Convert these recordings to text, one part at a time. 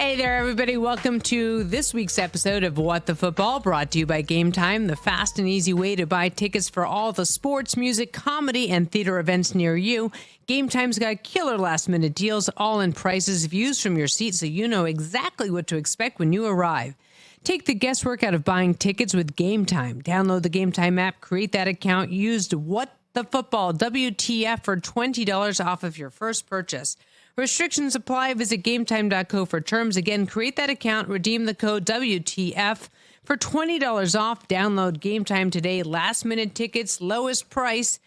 Hey there, everybody. Welcome to this week's episode of What the Football, brought to you by Game Time, the fast and easy way to buy tickets for all the sports, music, comedy, and theater events near you. Game Time's got killer last-minute deals, all-in prices, views from your seat, so you know exactly what to expect when you arrive. Take the guesswork out of buying tickets with Game Time. Download the Game Time app, create that account, use What the Football, WTF, for $20 off of your first purchase. Restrictions apply. Visit GameTime.co for terms. Again, create that account, redeem the code WTF for $20 off. Download Game Time today. Last-minute tickets, lowest price,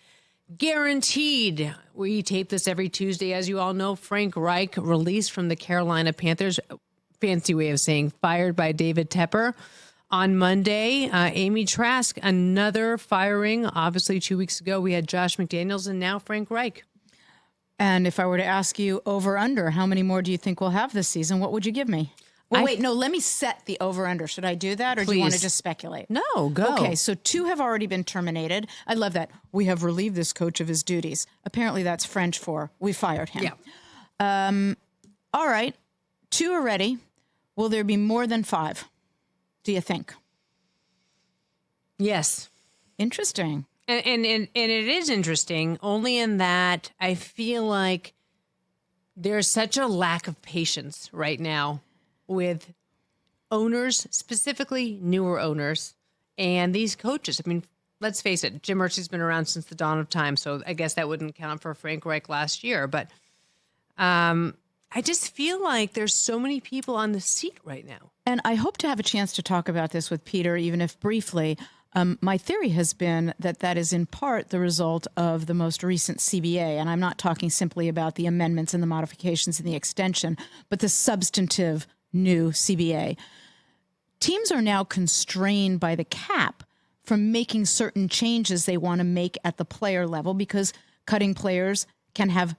guaranteed. We tape this every Tuesday. As you all know, Frank Reich released from the Carolina Panthers. Fancy way of saying fired by David Tepper. On Monday, Amy Trask, another firing. Obviously, 2 weeks ago, we had Josh McDaniels, and now Frank Reich. And if I were to ask you over-under, how many more do you think we'll have this season? What would you give me? Well, wait, no, let me set the over-under. Should I do that, or do you want to just speculate? No, go. Okay, so 2 have already been terminated. I love that. We have relieved this coach of his duties. Apparently that's French for we fired him. Yeah. All right, 2 already. Will there be more than 5, do you think? Yes. Interesting. And it is interesting only in that I feel like there's such a lack of patience right now with owners, specifically newer owners, and these coaches. I mean, let's face it, Jim Harbaugh been around since the dawn of time, so I guess that wouldn't count for Frank Reich last year. But I just feel like there's so many people on the seat right now. And I hope to have a chance to talk about this with Peter, even if briefly. My theory has been that that is in part the result of the most recent CBA. And I'm not talking simply about the amendments and the modifications and the extension, but the substantive new CBA. Teams are now constrained by the cap from making certain changes they want to make at the player level, because cutting players can have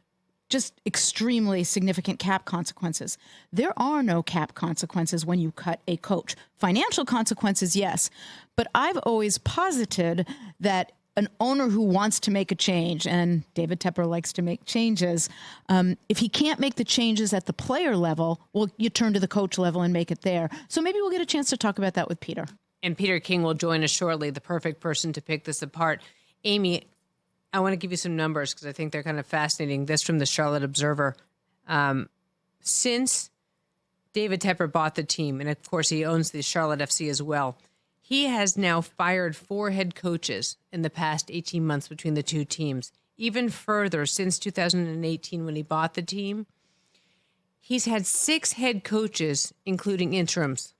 just extremely significant cap consequences. There are no cap consequences when you cut a coach. Financial consequences, yes. But I've always posited that an owner who wants to make a change, and David Tepper likes to make changes, if he can't make the changes at the player level, well, you turn to the coach level and make it there. So maybe we'll get a chance to talk about that with Peter. And Peter King will join us shortly, the perfect person to pick this apart. Amy, I want to give you some numbers because I think they're kind of fascinating. This from the Charlotte Observer. Since David Tepper bought the team, and of course he owns the Charlotte FC as well, he has now fired 4 head coaches in the past 18 months between the two teams. Even further, since 2018 when he bought the team, he's had 6 head coaches, including interims.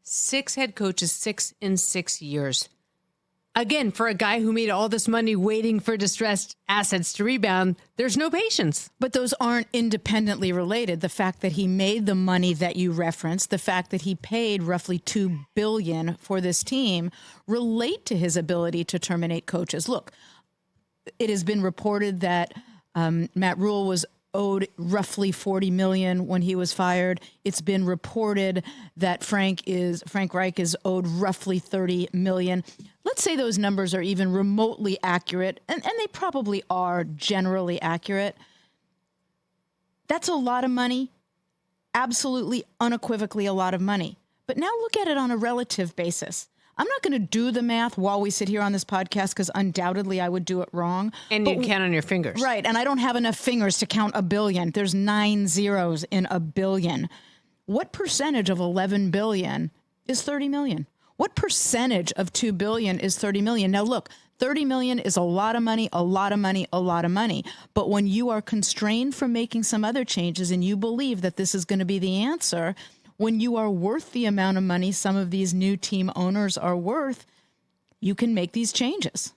6 head coaches, 6 in 6 years. Again, for a guy who made all this money waiting for distressed assets to rebound, there's no patience. But those aren't independently related. The fact that he made the money that you referenced, the fact that he paid roughly $2 billion for this team, relate to his ability to terminate coaches. Look, it has been reported that Matt Rule was owed roughly $40 million when he was fired. It's been reported that Frank Reich is owed roughly $30 million. Let's say those numbers are even remotely accurate, and they probably are generally accurate. That's a lot of money, absolutely unequivocally a lot of money. But now look at it on a relative basis. I'm not going to do the math while we sit here on this podcast because undoubtedly I would do it wrong. And you count on your fingers. Right, and I don't have enough fingers to count a billion. There's 9 zeros in a billion. What percentage of 11 billion is 30 million? What percentage of 2 billion is 30 million? Now look, 30 million is a lot of money, a lot of money, a lot of money. But when you are constrained from making some other changes and you believe that this is going to be the answer, when you are worth the amount of money some of these new team owners are worth, you can make these changes.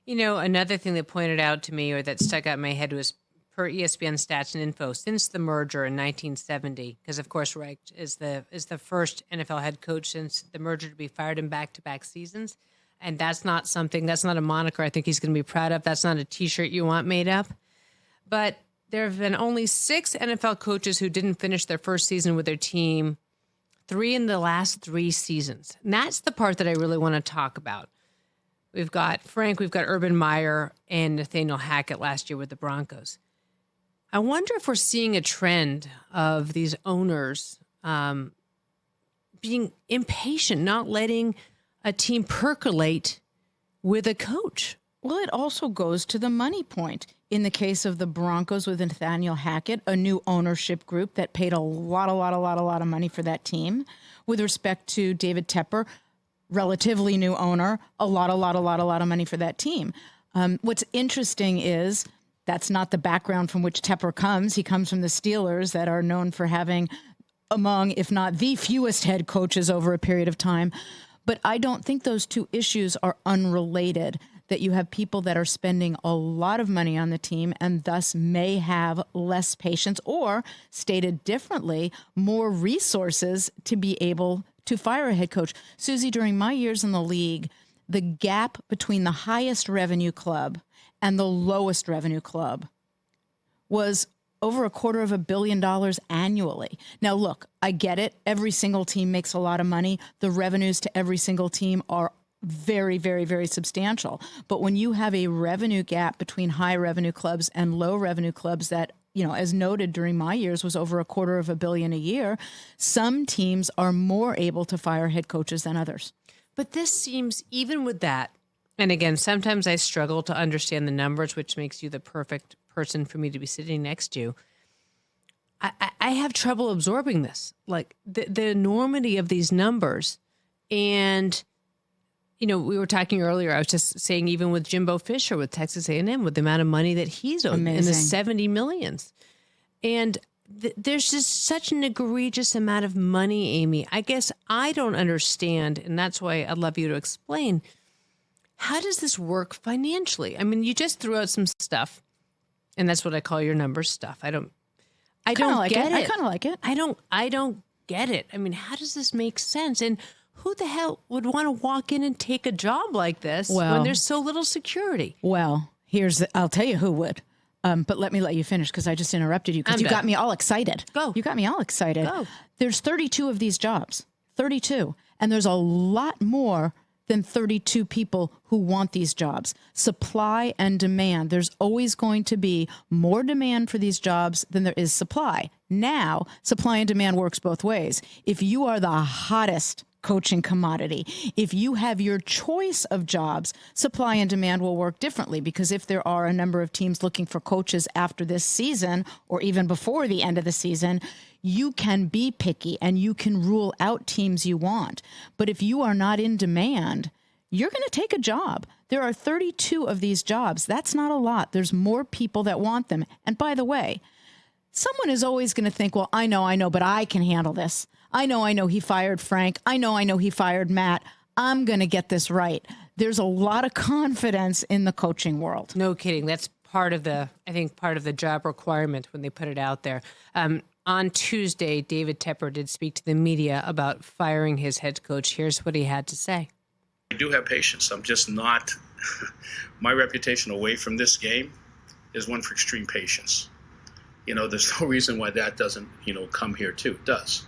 You know, another thing that pointed out to me or that stuck out in my head was per ESPN Stats and Info, since the merger in 1970, because of course Reich is the first NFL head coach since the merger to be fired in back-to-back seasons. And that's not a moniker I think he's going to be proud of. That's not a T-shirt you want made up. But there have been only 6 NFL coaches who didn't finish their first season with their team, 3 in the last 3 seasons. And that's the part that I really want to talk about. We've got Frank, we've got Urban Meyer, and Nathaniel Hackett last year with the Broncos. I wonder if we're seeing a trend of these owners being impatient, not letting a team percolate with a coach. Well, it also goes to the money point. In the case of the Broncos with Nathaniel Hackett, a new ownership group that paid a lot of money for that team. With respect to David Tepper, relatively new owner, a lot of money for that team. What's interesting is that's not the background from which Tepper comes. He comes from the Steelers that are known for having among, if not the fewest head coaches over a period of time. But I don't think those two issues are unrelated, that you have people that are spending a lot of money on the team and thus may have less patience or, stated differently, more resources to be able to fire a head coach. Suzy, during my years in the league, the gap between the highest revenue club and the lowest revenue club was over $250 million annually. Now, look, I get it. Every single team makes a lot of money. The revenues to every single team are very, very, very substantial. But when you have a revenue gap between high revenue clubs and low revenue clubs that, as noted during my years, was over $250 million a year, some teams are more able to fire head coaches than others. But this seems, even with that, and again, sometimes I struggle to understand the numbers, which makes you the perfect person for me to be sitting next to. I have trouble absorbing this, like the enormity of these numbers. And, we were talking earlier, I was just saying, even with Jimbo Fisher with Texas A&M, with the amount of money that he's owed in the 70 millions. And there's just such an egregious amount of money, Amy. I guess I don't understand, and that's why I'd love you to explain. How does this work financially? I mean, you just threw out some stuff, and that's what I call your numbers stuff. I don't get it. I kind of like it. I don't get it. I mean, how does this make sense? And who the hell would want to walk in and take a job like this when there's so little security? Well, I'll tell you who would. But let you finish because I just interrupted you because you got me all excited. Go. You got me all excited. Go. There's 32 of these jobs, 32. And there's a lot more than 32 people who want these jobs. Supply and demand. There's always going to be more demand for these jobs than there is supply. Now, supply and demand works both ways. If you are the hottest coaching commodity, if you have your choice of jobs, supply and demand will work differently, because if there are a number of teams looking for coaches after this season or even before the end of the season, you can be picky and you can rule out teams you want. But if you are not in demand, you're going to take a job. There are 32 of these jobs. That's not a lot. There's more people that want them. And by the way, someone is always going to think, well, I know, but I can handle this. I know he fired Frank. I know he fired Matt. I'm going to get this right. There's a lot of confidence in the coaching world. No kidding. That's part of the job requirement when they put it out there. On Tuesday, David Tepper did speak to the media about firing his head coach. Here's what he had to say. I do have patience. I'm just not. My reputation away from this game is one for extreme patience. There's no reason why that doesn't, come here too. It does.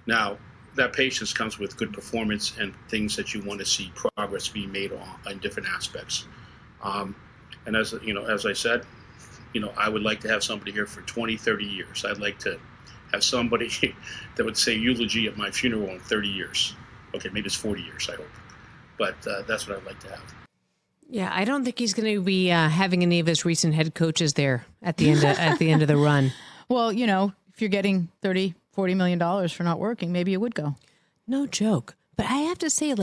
Now, that patience comes with good performance and things that you want to see progress being made on different aspects. And as I said, I would like to have somebody here for 20, 30 years. I'd like to have somebody that would say eulogy at my funeral in 30 years. Okay, maybe it's 40 years, I hope. But that's what I'd like to have. Yeah, I don't think he's going to be having any of his recent head coaches there at the end of the run. Well, if you're getting $30-40 million for not working, maybe you would go. No joke. But I have to say,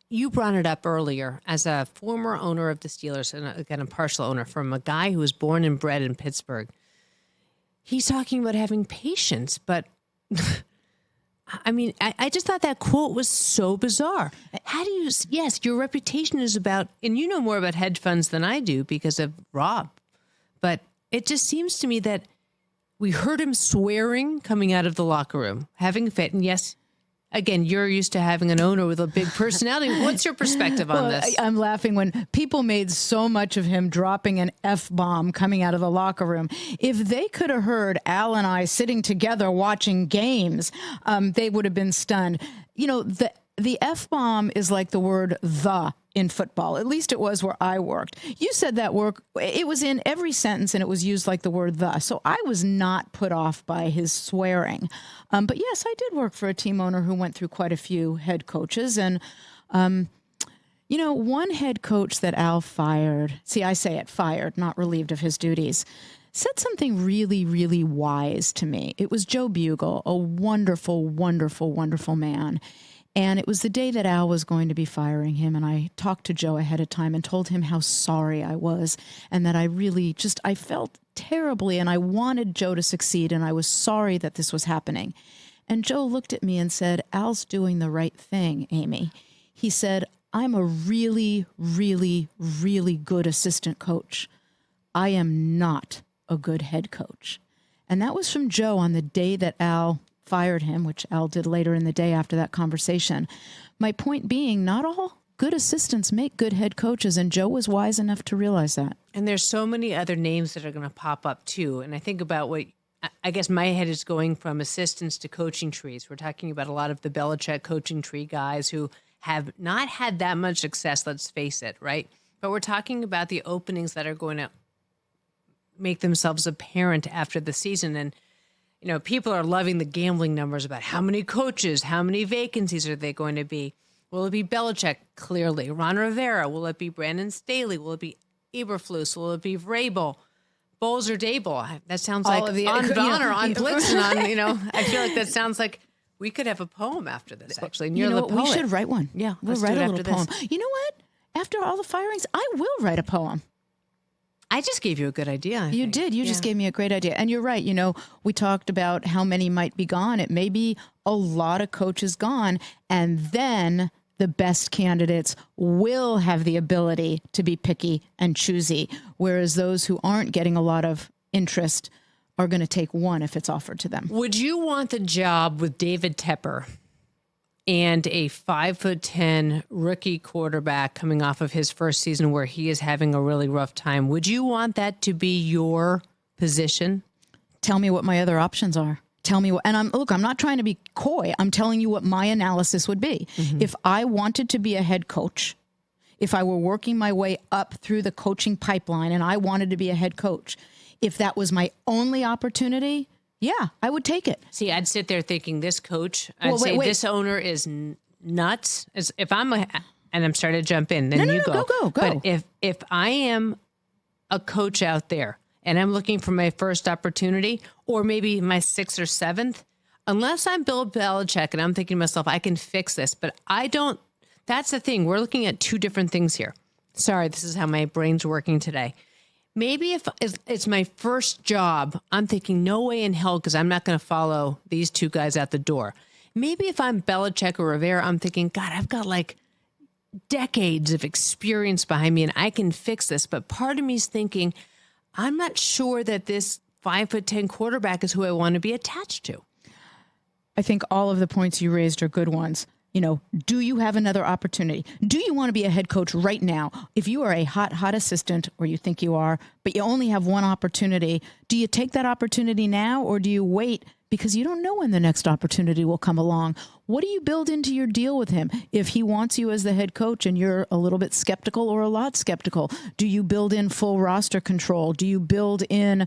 you brought it up earlier as a former owner of the Steelers, and again, a partial owner, from a guy who was born and bred in Pittsburgh. He's talking about having patience, but I mean, I just thought that quote was so bizarre. Yes, your reputation is about, and you know more about hedge funds than I do because of Rob, but it just seems to me that we heard him swearing coming out of the locker room, having fit. And yes, again, you're used to having an owner with a big personality. What's your perspective on this? I'm laughing when people made so much of him dropping an F-bomb coming out of the locker room. If they could have heard Al and I sitting together watching games, they would have been stunned. The the F-bomb is like the word "the" in football. At least it was where I worked. You said that it was in every sentence and it was used like the word "the." So I was not put off by his swearing. But yes, I did work for a team owner who went through quite a few head coaches. And, one head coach that Al fired, I say it, fired, not relieved of his duties, said something really, really wise to me. It was Joe Bugle, a wonderful, wonderful, wonderful man. And it was the day that Al was going to be firing him. And I talked to Joe ahead of time and told him how sorry I was and that I really I felt terribly and I wanted Joe to succeed. And I was sorry that this was happening. And Joe looked at me and said, "Al's doing the right thing, Amy." He said, "I'm a really, really, really good assistant coach. I am not a good head coach." And that was from Joe on the day that Al fired him, which Al did later in the day after that conversation. My point being, not all good assistants make good head coaches, and Joe was wise enough to realize that. And there's so many other names that are going to pop up too. And I think about I guess my head is going from assistants to coaching trees. We're talking about a lot of the Belichick coaching tree guys who have not had that much success, let's face it, right? But we're talking about the openings that are going to make themselves apparent after the season. And people are loving the gambling numbers about how many coaches, how many vacancies are they going to be? Will it be Belichick? Clearly. Ron Rivera? Will it be Brandon Staley? Will it be Eberflus? Will it be Vrabel? Bowles or Dable? That sounds like on Don or on Blitzen. I feel like that sounds like we could have a poem after this, actually. And you're the poet. We should write one. Yeah, we'll write a little poem. You know what? After all the firings, I will write a poem. I just gave you a good idea. You did. You just gave me a great idea. And you're right. We talked about how many might be gone. It may be a lot of coaches gone. And then the best candidates will have the ability to be picky and choosy, whereas those who aren't getting a lot of interest are going to take one if it's offered to them. Would you want the job with David Tepper and a 5'10" rookie quarterback coming off of his first season where he is having a really rough time? Would you want that to be your position? Tell me what my other options are. Tell me what, and I'm not trying to be coy. I'm telling you what my analysis would be. Mm-hmm. If I wanted to be a head coach, if I were working my way up through the coaching pipeline and I wanted to be a head coach, if that was my only opportunity, yeah, I would take it. See, I'd sit there thinking this coach, wait. This owner is nuts. If I'm and I'm starting to jump in, then go. But if I am a coach out there and I'm looking for my first opportunity or maybe my 6th or 7th, unless I'm Bill Belichick and I'm thinking to myself, I can fix this, but I don't. That's the thing. We're looking at two different things here. Sorry, this is how my brain's working today. Maybe if it's my first job, I'm thinking no way in hell because I'm not going to follow these two guys out the door. Maybe if I'm Belichick or Rivera, I'm thinking, God, I've got like decades of experience behind me and I can fix this. But part of me is thinking, I'm not sure that this 5'10" quarterback is who I want to be attached to. I think all of the points you raised are good ones. Do you have another opportunity? Do you want to be a head coach right now? If you are a hot assistant, or you think you are, but you only have one opportunity, do you take that opportunity now or do you wait? Because you don't know when the next opportunity will come along. What do you build into your deal with him? If he wants you as the head coach and you're a little bit skeptical or a lot skeptical, do you build in full roster control? Do you build in,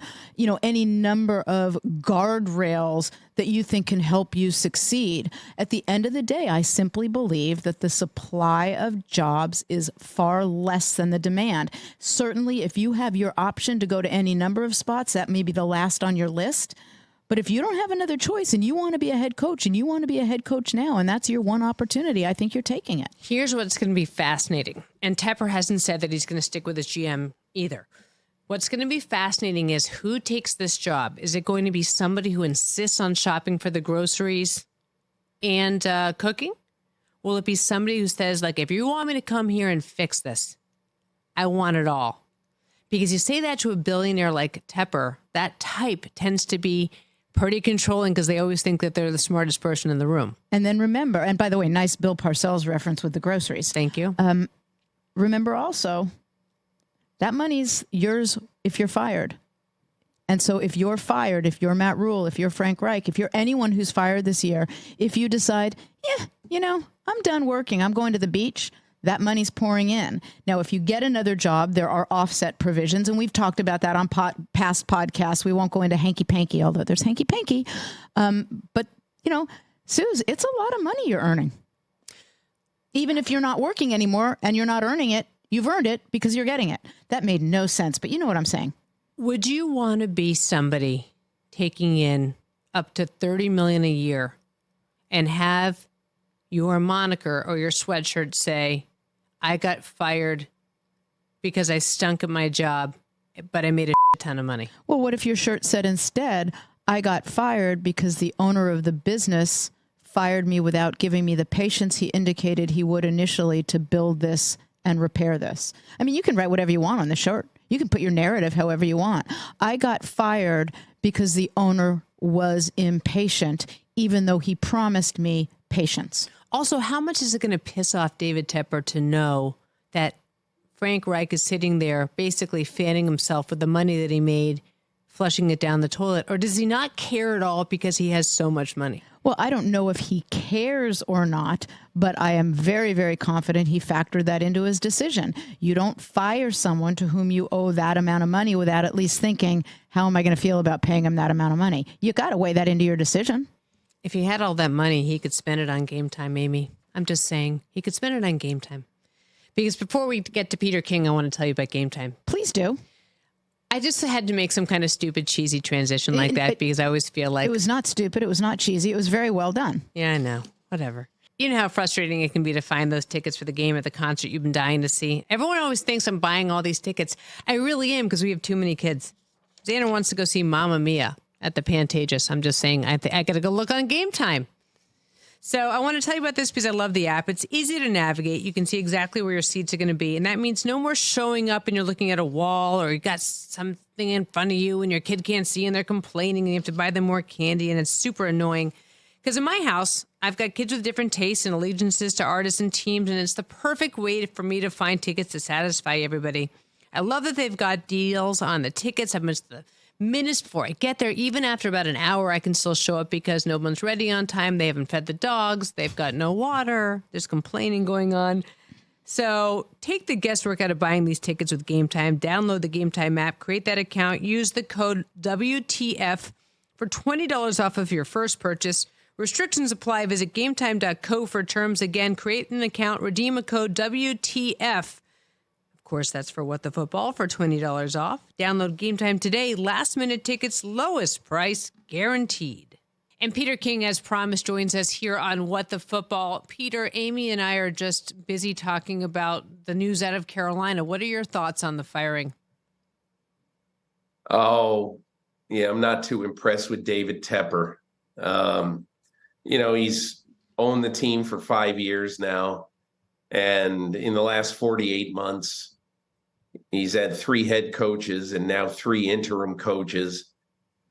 any number of guardrails that you think can help you succeed? At the end of the day, I simply believe that the supply of jobs is far less than the demand. Certainly, if you have your option to go to any number of spots, that may be the last on your list. But if you don't have another choice and you want to be a head coach and you want to be a head coach now and that's your one opportunity, I think you're taking it. Here's what's going to be fascinating. And Tepper hasn't said that he's going to stick with his GM either. What's going to be fascinating is who takes this job. Is it going to be somebody who insists on shopping for the groceries and cooking? Will it be somebody who says, like, if you want me to come here and fix this, I want it all? Because you say that to a billionaire like Tepper, that type tends to be pretty controlling because they always think that they're the smartest person in the room. And then remember, and by the way, nice Bill Parcells reference with the groceries. Thank you. Remember also, that money's yours if you're fired. And so if you're fired, if you're Matt Rule, if you're Frank Reich, if you're anyone who's fired this year, if you decide, I'm done working, I'm going to the beach, that money's pouring in. Now, if you get another job, there are offset provisions, and we've talked about that on past podcasts. We won't go into hanky-panky, although there's hanky-panky. But, Suze, it's a lot of money you're earning. Even if you're not working anymore and you're not earning it, you've earned it because you're getting it. That made no sense, but you know what I'm saying. Would you want to be somebody taking in up to $30 million a year and have your moniker or your sweatshirt say, I got fired because I stunk at my job, but I made a ton of money? Well, what if your shirt said instead, I got fired because the owner of the business fired me without giving me the patience he indicated he would initially to build this and repair this? I mean, you can write whatever you want on the shirt. You can put your narrative however you want. I got fired because the owner was impatient, even though he promised me patience. Also, how much is it going to piss off David Tepper to know that Frank Reich is sitting there basically fanning himself with the money that he made, flushing it down the toilet? Or does he not care at all because he has so much money? Well, I don't know if he cares or not, but I am very, very confident he factored that into his decision. You don't fire someone to whom you owe that amount of money without at least thinking, how am I going to feel about paying him that amount of money? You got to weigh that into your decision. If he had all that money, he could spend it on Game Time, Amy. I'm just saying, he could spend it on Game Time. Because before we get to Peter King, I want to tell you about Game Time. Please do. I just had to make some kind of stupid, cheesy transition like that because I always feel like... It was not stupid. It was not cheesy. It was very well done. Yeah, I know. Whatever. You know how frustrating it can be to find those tickets for the game at the concert you've been dying to see. Everyone always thinks I'm buying all these tickets. I really am because we have too many kids. Xander wants to go see Mamma Mia at the Pantages. I'm just saying, I got to go look on Game Time. So I want to tell you about this because I love the app. It's easy to navigate. You can see exactly where your seats are going to be. And that means no more showing up and you're looking at a wall or you got something in front of you and your kid can't see and they're complaining and you have to buy them more candy and it's super annoying. Because in my house, I've got kids with different tastes and allegiances to artists and teams, and it's the perfect way for me to find tickets to satisfy everybody. I love that they've got deals on the tickets. I've missed the minutes before I get there. Even after about an hour, I can still show up because no one's ready on time. They haven't fed the dogs. They've got no water. There's complaining going on. So take the guesswork out of buying these tickets with Game Time. Download the Game Time app, create that account, use the code WTF for $20 off of your first purchase. Restrictions apply. Visit gametime.co for terms. Again, create an account, redeem a code WTF. Of course, that's for What the Football for $20 off. Download Game Time today. Last minute tickets, lowest price guaranteed. And Peter King, as promised, joins us here on What the Football. Peter, Amy and I are just busy talking about the news out of Carolina. What are your thoughts on the firing? Oh, yeah, I'm not too impressed with David Tepper. He's owned the team for 5 years now. And in the last 48 months, he's had 3 head coaches and now 3 interim coaches.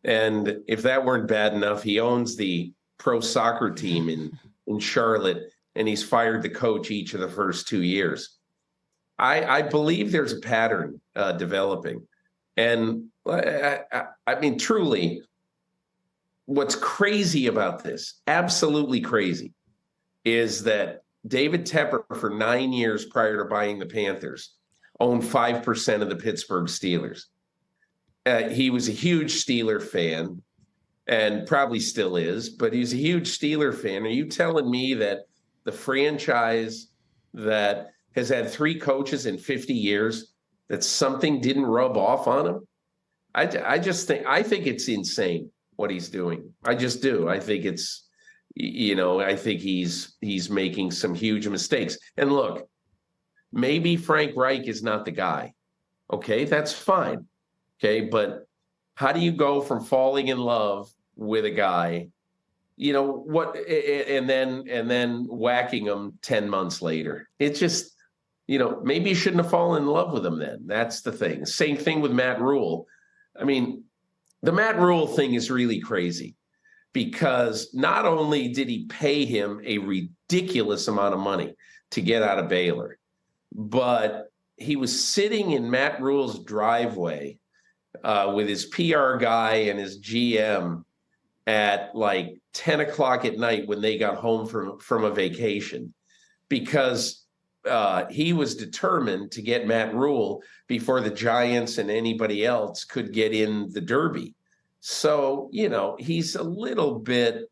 And if that weren't bad enough, he owns the pro soccer team in Charlotte, and he's fired the coach each of the first 2 years. I believe there's a pattern developing. And I mean, truly, what's crazy about this, absolutely crazy, is that David Tepper, for 9 years prior to buying the Panthers, owned 5% of the Pittsburgh Steelers. He was a huge Steeler fan and probably still is, but he's a huge Steeler fan. Are you telling me that the franchise that has had 3 coaches in 50 years, that something didn't rub off on him? I think it's insane what he's doing. I just do. I think it's, I think he's making some huge mistakes. And look, maybe Frank Reich is not the guy. Okay, that's fine. Okay, but how do you go from falling in love with a guy, and then whacking him 10 months later? It just, maybe you shouldn't have fallen in love with him then. That's the thing. Same thing with Matt Rule. I mean, the Matt Rule thing is really crazy because not only did he pay him a ridiculous amount of money to get out of Baylor, but he was sitting in Matt Rule's driveway with his PR guy and his GM at like 10 o'clock at night when they got home from a vacation, because he was determined to get Matt Rule before the Giants and anybody else could get in the Derby. So, he's a little bit,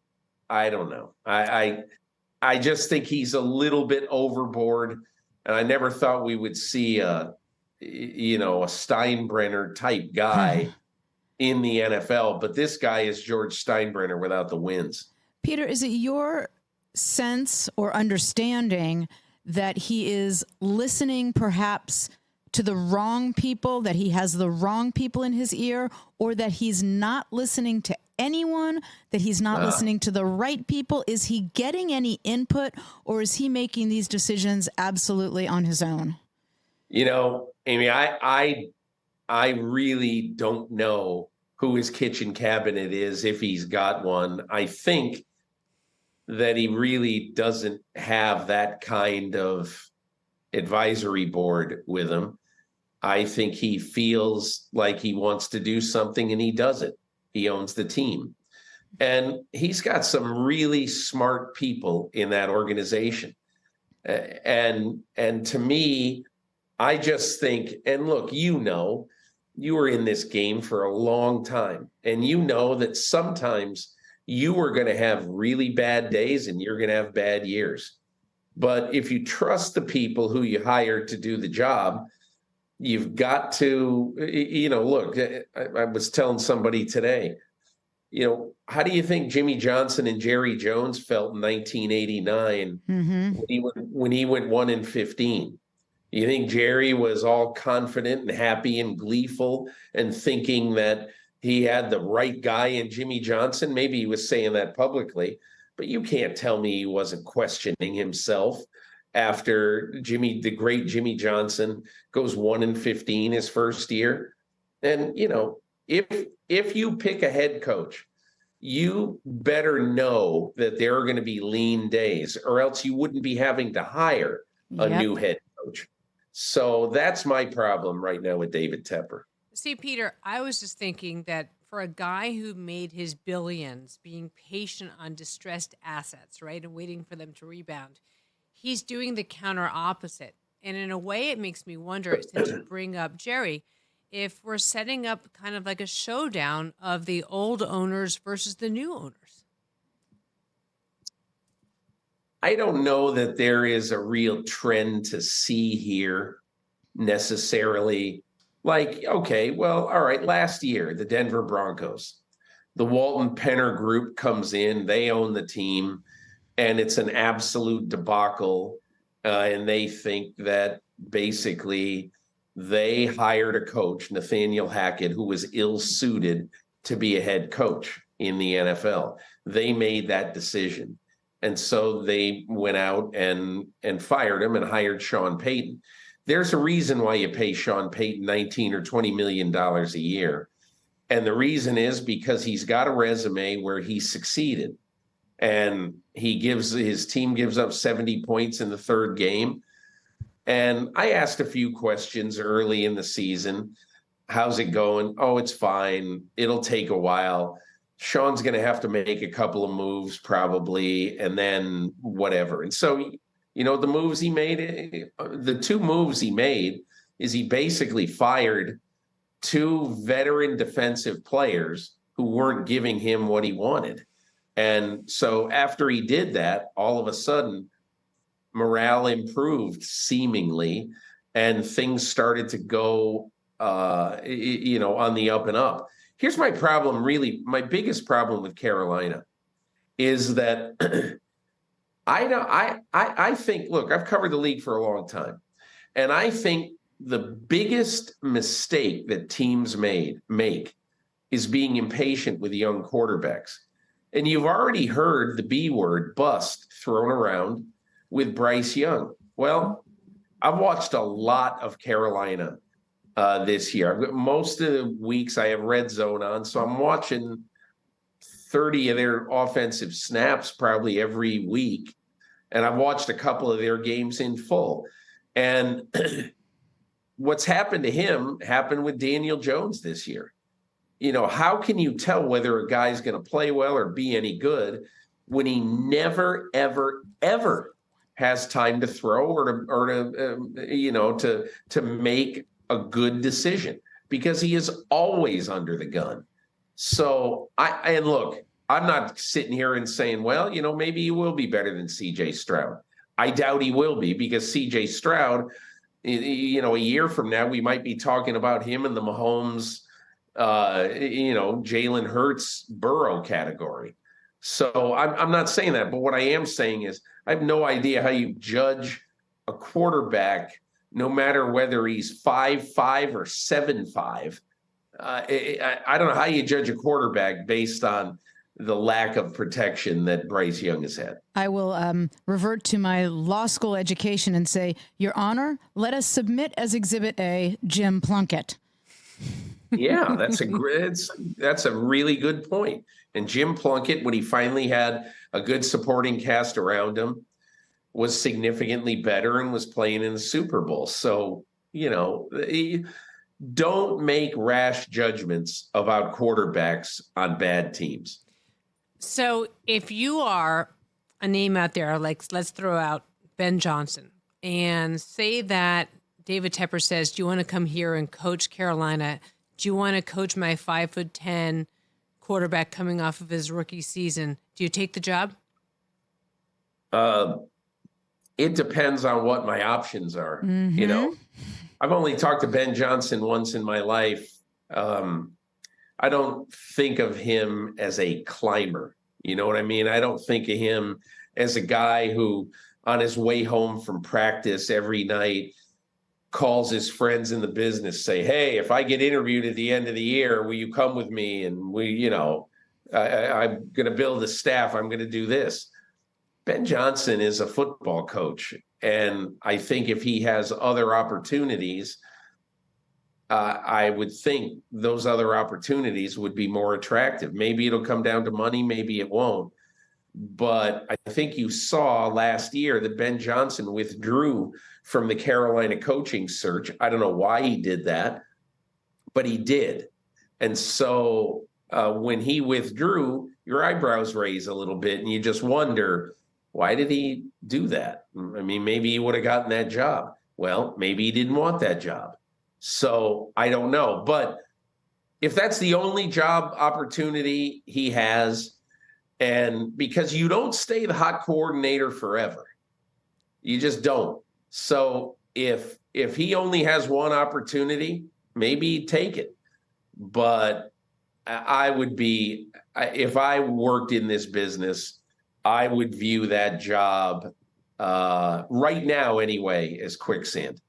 I don't know. I just think he's a little bit overboard. And I never thought we would see a Steinbrenner type guy in the NFL. But this guy is George Steinbrenner without the wins. Peter, is it your sense or understanding that he is listening perhaps to the wrong people, that he has the wrong people in his ear, or that he's not listening to anyone, that he's not listening to the right people? Is he getting any input, or is he making these decisions absolutely on his own? Amy, I really don't know who his kitchen cabinet is, if he's got one. I think that he really doesn't have that kind of advisory board with him. I think he feels like he wants to do something and he does it. He owns the team. And he's got some really smart people in that organization. And to me, I just think, and look, you were in this game for a long time, and that sometimes you are going to have really bad days and you're going to have bad years. But if you trust the people who you hired to do the job, you've got to, look, I was telling somebody today, how do you think Jimmy Johnson and Jerry Jones felt in 1989 when he went 1-15? You think Jerry was all confident and happy and gleeful and thinking that he had the right guy in Jimmy Johnson? Maybe he was saying that publicly, but you can't tell me he wasn't questioning himself after the great Jimmy Johnson goes 1-15 his first year. And, if you pick a head coach, you better know that there are going to be lean days, or else you wouldn't be having to hire a new head coach. So that's my problem right now with David Tepper. See, Peter, I was just thinking that for a guy who made his billions being patient on distressed assets, right, and waiting for them to rebound, he's doing the counter opposite. And in a way, it makes me wonder, since you bring up Jerry, if we're setting up kind of like a showdown of the old owners versus the new owners. I don't know that there is a real trend to see here necessarily. Like, okay, well, all right, last year, the Denver Broncos, the Walton Penner group comes in, they own the team, and it's an absolute debacle. And they think that basically they hired a coach, Nathaniel Hackett, who was ill-suited to be a head coach in the NFL. They made that decision. And so they went out and fired him and hired Sean Payton. There's a reason why you pay Sean Payton $19 or $20 million a year. And the reason is because he's got a resume where he succeeded. And his team gives up 70 points in the third game. And I asked a few questions early in the season. How's it going? Oh, it's fine. It'll take a while. Sean's going to have to make a couple of moves probably, and then whatever. And so, the moves he made, the two moves he made is he basically fired two veteran defensive players who weren't giving him what he wanted. And so after he did that, all of a sudden, morale improved seemingly, and things started to go, on the up and up. Here's my problem, really, my biggest problem with Carolina is that I think, look, I've covered the league for a long time, and I think the biggest mistake that teams make is being impatient with young quarterbacks. And you've already heard the B word, bust, thrown around with Bryce Young. Well, I've watched a lot of Carolina this year. Most of the weeks I have Red Zone on, so I'm watching 30 of their offensive snaps probably every week. And I've watched a couple of their games in full. And what's happened to him happened with Daniel Jones this year. how can you tell whether a guy's going to play well or be any good when he never, ever, ever has time to throw to make a good decision, because he is always under the gun. So look, I'm not sitting here and saying, well, maybe he will be better than CJ Stroud. I doubt he will be, because CJ Stroud, a year from now, we might be talking about him in the Mahomes, Jalen Hurts, Burrow category. So I'm not saying that, but what I am saying is I have no idea how you judge a quarterback, no matter whether he's 5'5" or 7'5". I don't know how you judge a quarterback based on the lack of protection that Bryce Young has had. I will revert to my law school education and say, Your Honor, let us submit as Exhibit A, Jim Plunkett. Yeah, that's a really good point. And Jim Plunkett, when he finally had a good supporting cast around him, was significantly better and was playing in the Super Bowl. So, don't make rash judgments about quarterbacks on bad teams. So if you are a name out there, like let's throw out Ben Johnson, and say that David Tepper says, do you want to come here and coach Carolina? Do you want to coach my 5'10" quarterback coming off of his rookie season? Do you take the job? It depends on what my options are. Mm-hmm. I've only talked to Ben Johnson once in my life. I don't think of him as a climber. You know what I mean? I don't think of him as a guy who, on his way home from practice every night, calls his friends in the business, say, hey, if I get interviewed at the end of the year, will you come with me? And I'm going to build a staff. I'm going to do this. Ben Johnson is a football coach. And I think if he has other opportunities, I would think those other opportunities would be more attractive. Maybe it'll come down to money. Maybe it won't. But I think you saw last year that Ben Johnson withdrew from the Carolina coaching search. I don't know why he did that, but he did. And so when he withdrew, your eyebrows raise a little bit and you just wonder, why did he do that? I mean, maybe he would have gotten that job. Well, maybe he didn't want that job. So I don't know. But if that's the only job opportunity he has, and because you don't stay the hot coordinator forever, you just don't. So if he only has one opportunity, maybe he'd take it. But I would be, if I worked in this business, I would view that job right now anyway as quicksand.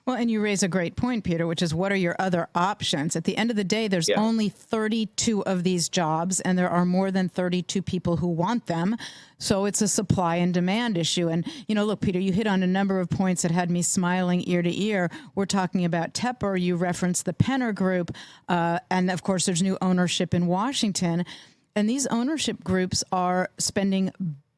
Well, and you raise a great point, Peter, which is what are your other options? At the end of the day, there's only 32 of these jobs, and there are more than 32 people who want them. So it's a supply and demand issue. And, look, Peter, you hit on a number of points that had me smiling ear to ear. We're talking about Tepper. You referenced the Penner Group. And, of course, there's new ownership in Washington. And these ownership groups are spending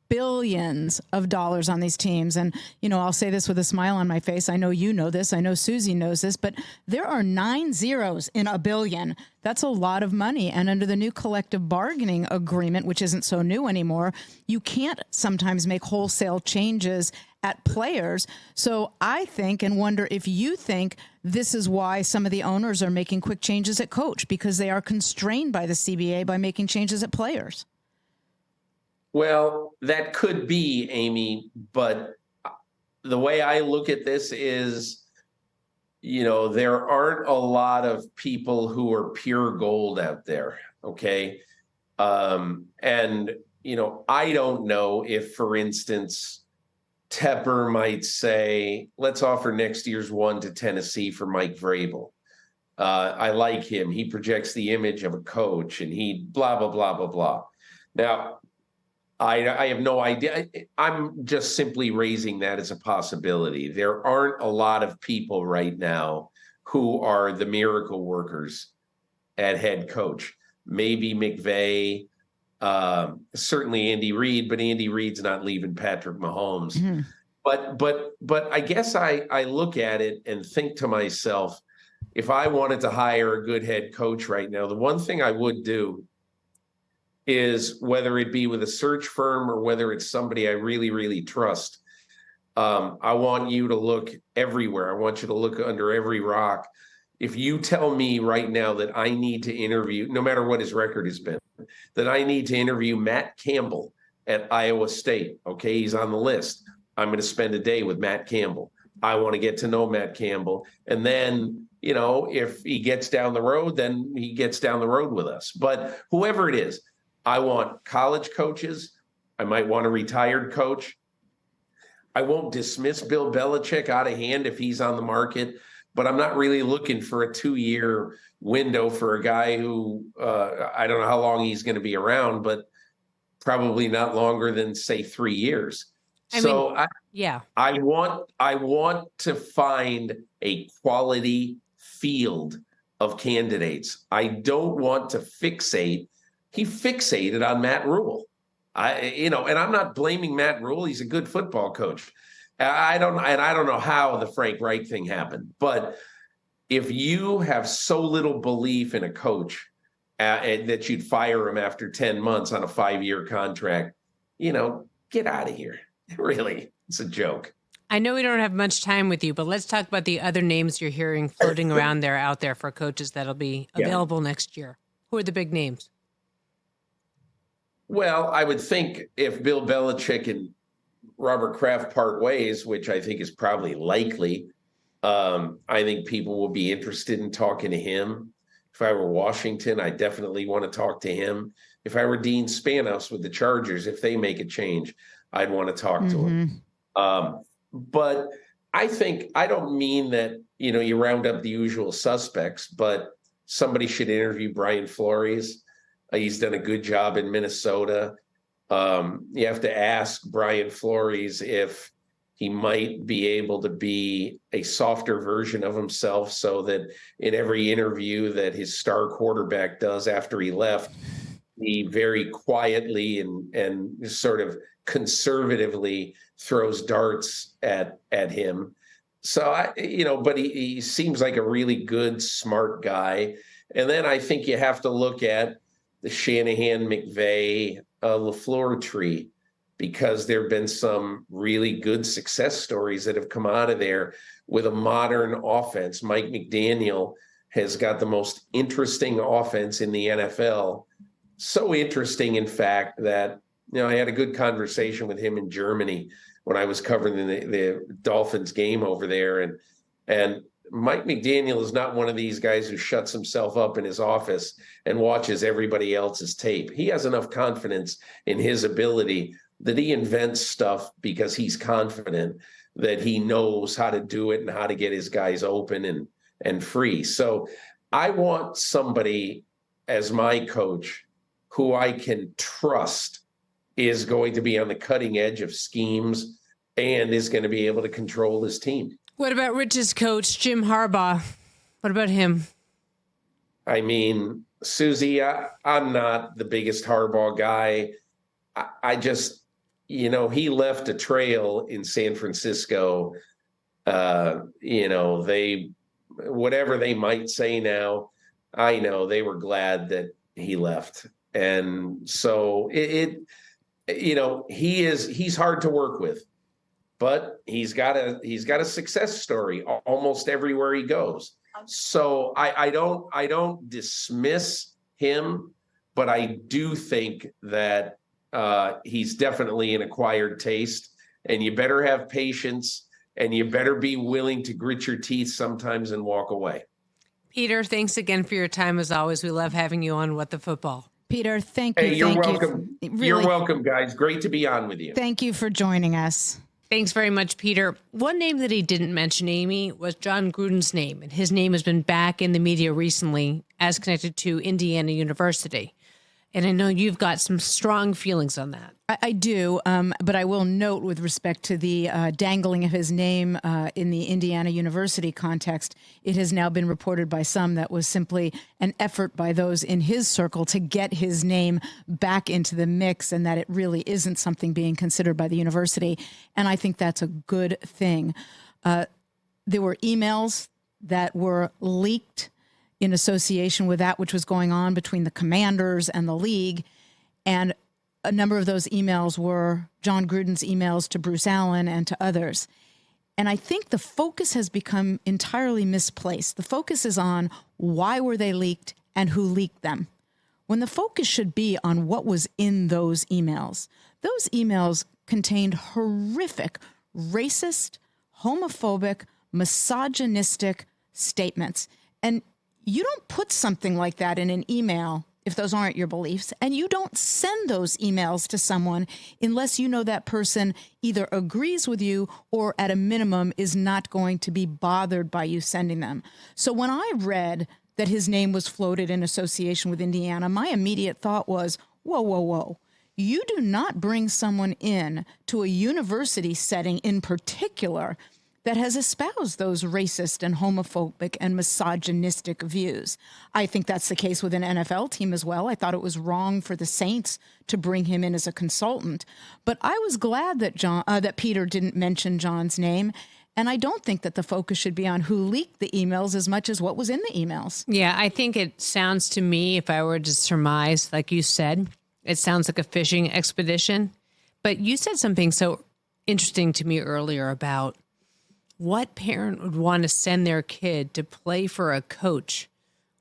billions of dollars on these teams. And, I'll say this with a smile on my face. I know you know this. I know Suzy knows this, but there are 9 zeros in a billion. That's a lot of money. And under the new collective bargaining agreement, which isn't so new anymore, you can't sometimes make wholesale changes at players. So I think and wonder if you think this is why some of the owners are making quick changes at coach, because they are constrained by the CBA by making changes at players. Well, that could be, Amy, but the way I look at this is, there aren't a lot of people who are pure gold out there, okay? I don't know if, for instance, Tepper might say, let's offer next year's one to Tennessee for Mike Vrabel. I like him. He projects the image of a coach, and he blah, blah, blah, blah, blah. Now, I have no idea. I'm just simply raising that as a possibility. There aren't a lot of people right now who are the miracle workers at head coach. Maybe McVay, certainly Andy Reid, but Andy Reid's not leaving Patrick Mahomes. Mm-hmm. But I guess I look at it and think to myself, if I wanted to hire a good head coach right now, the one thing I would do is, whether it be with a search firm or whether it's somebody I really, really trust, I want you to look everywhere. I want you to look under every rock. If you tell me right now that I need to interview, no matter what his record has been, that I need to interview Matt Campbell at Iowa State, okay, he's on the list. I'm going to spend a day with Matt Campbell. I want to get to know Matt Campbell. And then, you know, if he gets down the road, then he gets down the road with us. But whoever it is, I want college coaches. I might want a retired coach. I won't dismiss Bill Belichick out of hand if he's on the market, but I'm not really looking for a 2-year window for a guy who I don't know how long he's going to be around, but probably not longer than, say, 3 years. I want to find a quality field of candidates. I don't want to fixate. He fixated on Matt Rule. And I'm not blaming Matt Rule. He's a good football coach. I don't know how the Frank Reich thing happened, but if you have so little belief in a coach that you'd fire him after 10 months on a 5-year contract, get out of here. Really, it's a joke. I know we don't have much time with you, but let's talk about the other names you're hearing floating around out there for coaches that'll be available next year. Who are the big names? Well, I would think if Bill Belichick and Robert Kraft part ways, which I think is probably likely, I think people will be interested in talking to him. If I were Washington, I definitely want to talk to him. If I were Dean Spanos with the Chargers, if they make a change, I'd want to talk to him. But I don't mean that, you round up the usual suspects, but somebody should interview Brian Flores. He's done a good job in Minnesota. You have to ask Brian Flores if he might be able to be a softer version of himself, so that in every interview that his star quarterback does after he left, he very quietly and sort of conservatively throws darts at him. So, but he seems like a really good, smart guy. And then I think you have to look at the Shanahan, McVay, LaFleur tree, because there have been some really good success stories that have come out of there with a modern offense. Mike McDaniel has got the most interesting offense in the NFL. So interesting, in fact, that I had a good conversation with him in Germany when I was covering the Dolphins game over there. And Mike McDaniel is not one of these guys who shuts himself up in his office and watches everybody else's tape. He has enough confidence in his ability that he invents stuff because he's confident that he knows how to do it and how to get his guys open and free. So I want somebody as my coach who I can trust is going to be on the cutting edge of schemes and is going to be able to control his team. What about Rich's coach, Jim Harbaugh? What about him? I mean, Suzy, I'm not the biggest Harbaugh guy. I just, he left a trail in San Francisco. Whatever they might say now, I know they were glad that he left. And so he's hard to work with. But he's got a success story almost everywhere he goes. So I don't dismiss him, but I do think that he's definitely an acquired taste. And you better have patience, and you better be willing to grit your teeth sometimes and walk away. Peter, thanks again for your time. As always, we love having you on What the Football. Peter, thank you. Hey, you're welcome. Really, you're welcome, guys. Great to be on with you. Thank you for joining us. Thanks very much, Peter. One name that he didn't mention, Amy, was Jon Gruden's name. And his name has been back in the media recently as connected to Indiana University. And I know you've got some strong feelings on that. I do, but I will note with respect to the dangling of his name in the Indiana University context, it has now been reported by some that was simply an effort by those in his circle to get his name back into the mix, and that it really isn't something being considered by the university. And I think that's a good thing. There were emails that were leaked in association with that which was going on between the Commanders and the league. And a number of those emails were Jon Gruden's emails to Bruce Allen and to others. And I think the focus has become entirely misplaced. The focus is on why were they leaked and who leaked them, when the focus should be on what was in those emails. Those emails contained horrific, racist, homophobic, misogynistic statements. And you don't put something like that in an email if those aren't your beliefs, and you don't send those emails to someone unless you know that person either agrees with you or at a minimum is not going to be bothered by you sending them. So when I read that his name was floated in association with Indiana, my immediate thought was, whoa, whoa, whoa. You do not bring someone in to a university setting in particular that has espoused those racist and homophobic and misogynistic views. I think that's the case with an NFL team as well. I thought it was wrong for the Saints to bring him in as a consultant. But I was glad that that Peter didn't mention Jon's name. And I don't think that the focus should be on who leaked the emails as much as what was in the emails. Yeah, I think it sounds to me, if I were to surmise, like you said, it sounds like a fishing expedition. But you said something so interesting to me earlier about what parent would want to send their kid to play for a coach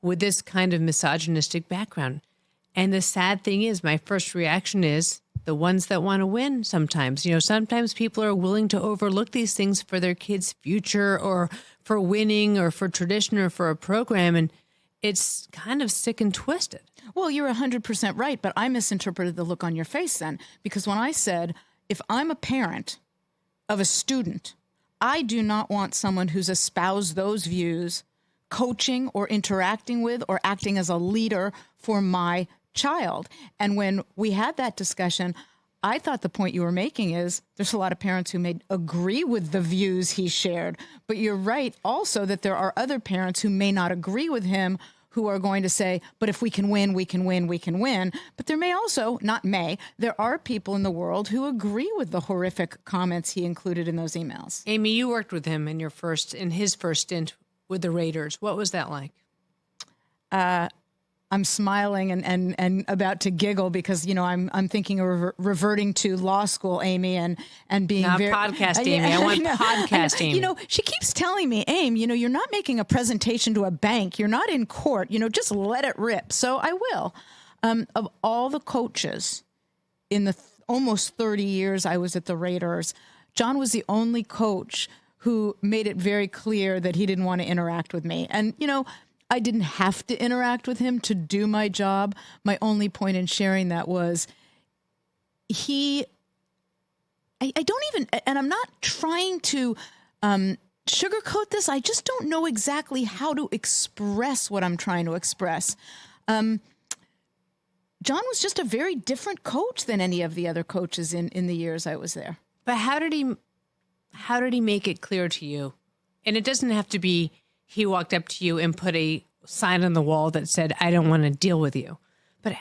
with this kind of misogynistic background. And the sad thing is, my first reaction is the ones that want to win sometimes. You know, sometimes people are willing to overlook these things for their kids' future or for winning or for tradition or for a program. And it's kind of sick and twisted. Well, you're 100% right, but I misinterpreted the look on your face then. Because when I said, if I'm a parent of a student, I do not want someone who's espoused those views coaching or interacting with or acting as a leader for my child. And when we had that discussion, I thought the point you were making is there's a lot of parents who may agree with the views he shared. But you're right also that there are other parents who may not agree with him who are going to say, but if we can win, we can win, we can win. But there may also, there are people in the world who agree with the horrific comments he included in those emails. Amy, you worked with him in his first stint with the Raiders. What was that like? I'm smiling and about to giggle because, you know, I'm thinking of reverting to law school, Amy, and being not podcast Amy. I want podcast Amy. You know, she keeps telling me, Amy, you know, you're not making a presentation to a bank. You're not in court. You know, just let it rip. So I will. Of all the coaches in the almost 30 years I was at the Raiders, Jon was the only coach who made it very clear that he didn't want to interact with me. And, you know, I didn't have to interact with him to do my job. My only point in sharing that was I don't even, and I'm not trying to sugarcoat this. I just don't know exactly how to express what I'm trying to express. Jon was just a very different coach than any of the other coaches in the years I was there. But how did he make it clear to you? And it doesn't have to be he walked up to you and put a sign on the wall that said, I don't want to deal with you. But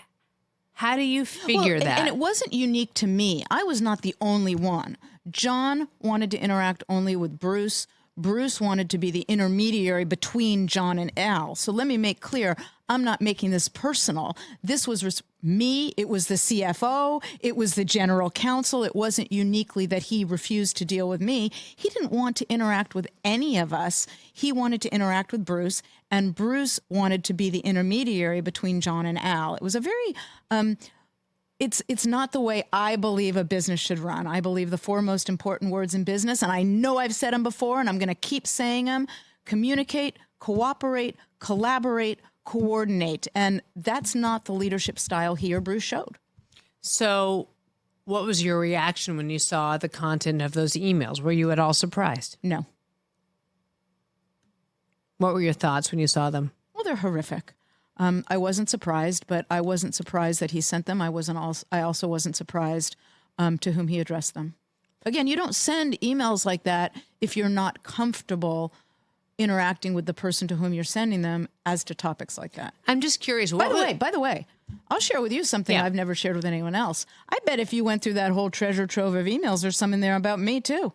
how do you figure that? And it wasn't unique to me. I was not the only one. Jon wanted to interact only with Bruce. Bruce wanted to be the intermediary between Jon and Al. So let me make clear, I'm not making this personal. This was me. It was the CFO. It was the general counsel. It wasn't uniquely that he refused to deal with me. He didn't want to interact with any of us. He wanted to interact with Bruce, and Bruce wanted to be the intermediary between Jon and Al. It was a very... It's not the way I believe a business should run. I believe the four most important words in business, and I know I've said them before, and I'm going to keep saying them: communicate, cooperate, collaborate, coordinate. And that's not the leadership style he or Bruce showed. So what was your reaction when you saw the content of those emails? Were you at all surprised? No. What were your thoughts when you saw them? Well, they're horrific. I wasn't surprised, but I wasn't surprised that he sent them. I also wasn't surprised to whom he addressed them. Again, you don't send emails like that if you're not comfortable interacting with the person to whom you're sending them as to topics like that. I'm just curious. By the way, I'll share with you something I've never shared with anyone else. I bet if you went through that whole treasure trove of emails, there's some in there about me too.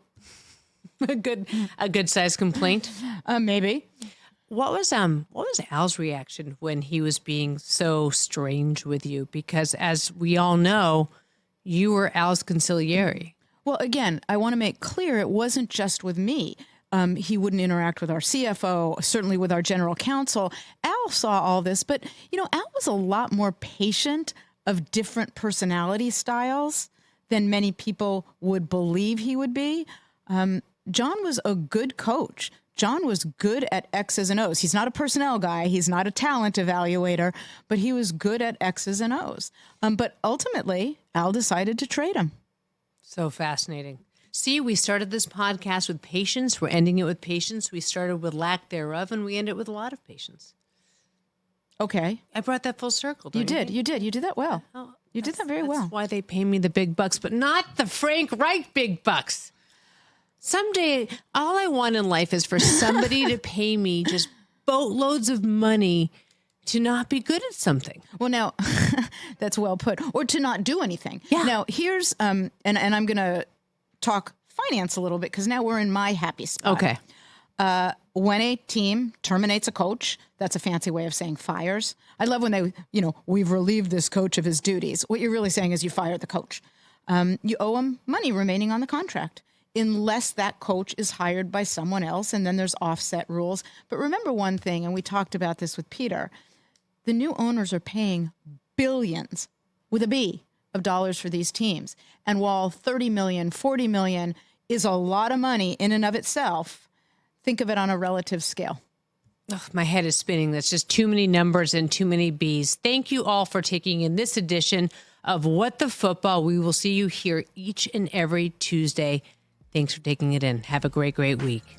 A good sized complaint. Maybe. What was Al's reaction when he was being so strange with you? Because as we all know, you were Al's consigliere. Well, again, I want to make clear it wasn't just with me. He wouldn't interact with our CFO, certainly with our general counsel. Al saw all this, but, Al was a lot more patient of different personality styles than many people would believe he would be. Jon was a good coach. Jon was good at X's and O's. He's not a personnel guy. He's not a talent evaluator, but he was good at X's and O's. But ultimately, Al decided to trade him. So fascinating. See, we started this podcast with patience. We're ending it with patience. We started with lack thereof, and we ended with a lot of patience. Okay. I brought that full circle. You did. You did that well. You did that very well. That's why they pay me the big bucks, but not the Frank Reich big bucks. Someday, all I want in life is for somebody to pay me just boatloads of money to not be good at something. Well, now, that's well put. Or to not do anything. Yeah. Now, here's, and I'm going to talk finance a little bit because now we're in my happy spot. Okay. When a team terminates a coach, that's a fancy way of saying fires. I love when they, we've relieved this coach of his duties. What you're really saying is you fired the coach. You owe him money remaining on the contract, unless that coach is hired by someone else, and then there's offset rules. But remember one thing, and we talked about this with Peter, the new owners are paying billions, with a B, of dollars for these teams. And while 30 million, 40 million is a lot of money in and of itself, think of it on a relative scale. Ugh, my head is spinning. That's just too many numbers and too many B's. Thank you all for taking in this edition of What the Football. We will see you here each and every Tuesday. Thanks for taking it in. Have a great, great week.